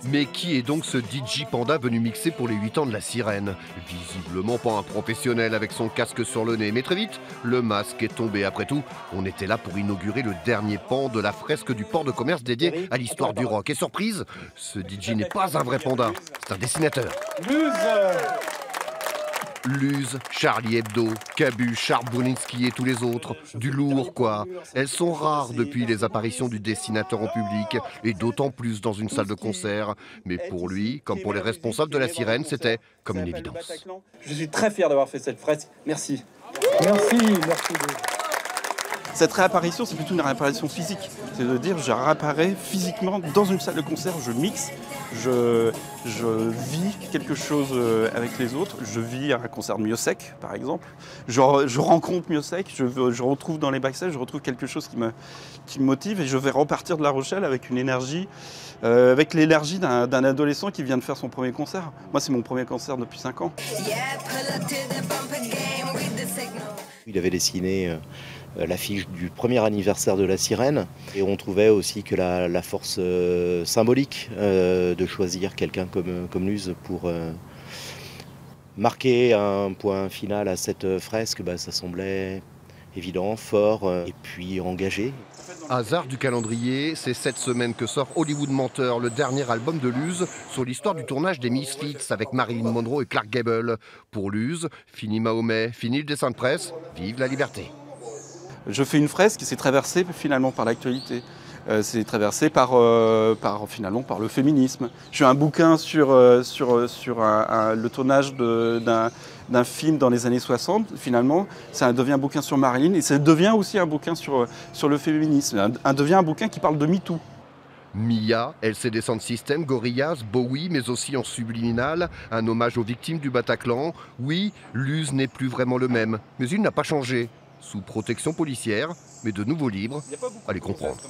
Mais qui est donc ce DJ Panda venu mixer pour les 8 ans de la sirène? Visiblement pas un professionnel avec son casque sur le nez. Mais très vite, le masque est tombé. Après tout, on était là pour inaugurer le dernier pan de la fresque du port de commerce dédié à l'histoire du rock. Et surprise, ce DJ n'est pas un vrai panda, c'est un dessinateur. Luz, Charlie Hebdo, Cabu, Charles Boulinski et tous les autres. Du lourd, quoi. Elles sont rares depuis les apparitions du dessinateur en public, et d'autant plus dans une salle de concert. Mais pour lui, comme pour les responsables de la sirène, c'était comme une évidence. Je suis très fier d'avoir fait cette fresque. Merci. Merci. Cette réapparition, c'est plutôt une réapparition physique. C'est de dire, je réapparais physiquement dans une salle de concert, je mixe, je vis quelque chose avec les autres. Je vis un concert de Miossec, par exemple. Je rencontre Miossec, je retrouve dans les backstage, je retrouve quelque chose qui me motive et je vais repartir de La Rochelle avec une énergie, avec l'énergie d'un adolescent qui vient de faire son premier concert. Moi, c'est mon premier concert depuis 5 ans. Il avait dessiné l'affiche du premier anniversaire de la sirène et on trouvait aussi que la force symbolique de choisir quelqu'un comme Luz pour marquer un point final à cette fresque, ça semblait évident, fort et puis engagé. Hasard du calendrier, c'est cette semaine que sort Hollywood Menteur, le dernier album de Luz sur l'histoire du tournage des Misfits avec Marilyn Monroe et Clark Gable. Pour Luz, fini Mahomet, fini le dessin de presse, vive la liberté. Je fais une fresque et c'est traversé finalement par l'actualité. C'est traversé finalement par le féminisme. Je fais un bouquin sur le tournage d'un film dans les années 60. Finalement, ça devient un bouquin sur Marilyn et ça devient aussi un bouquin sur le féminisme. Devient un bouquin qui parle de MeToo. Mia, LCD Sound System, Gorillaz, Bowie, mais aussi en subliminal, un hommage aux victimes du Bataclan. Oui, Luz n'est plus vraiment le même, mais il n'a pas changé. Sous protection policière, mais de nouveaux livres, allez comprendre.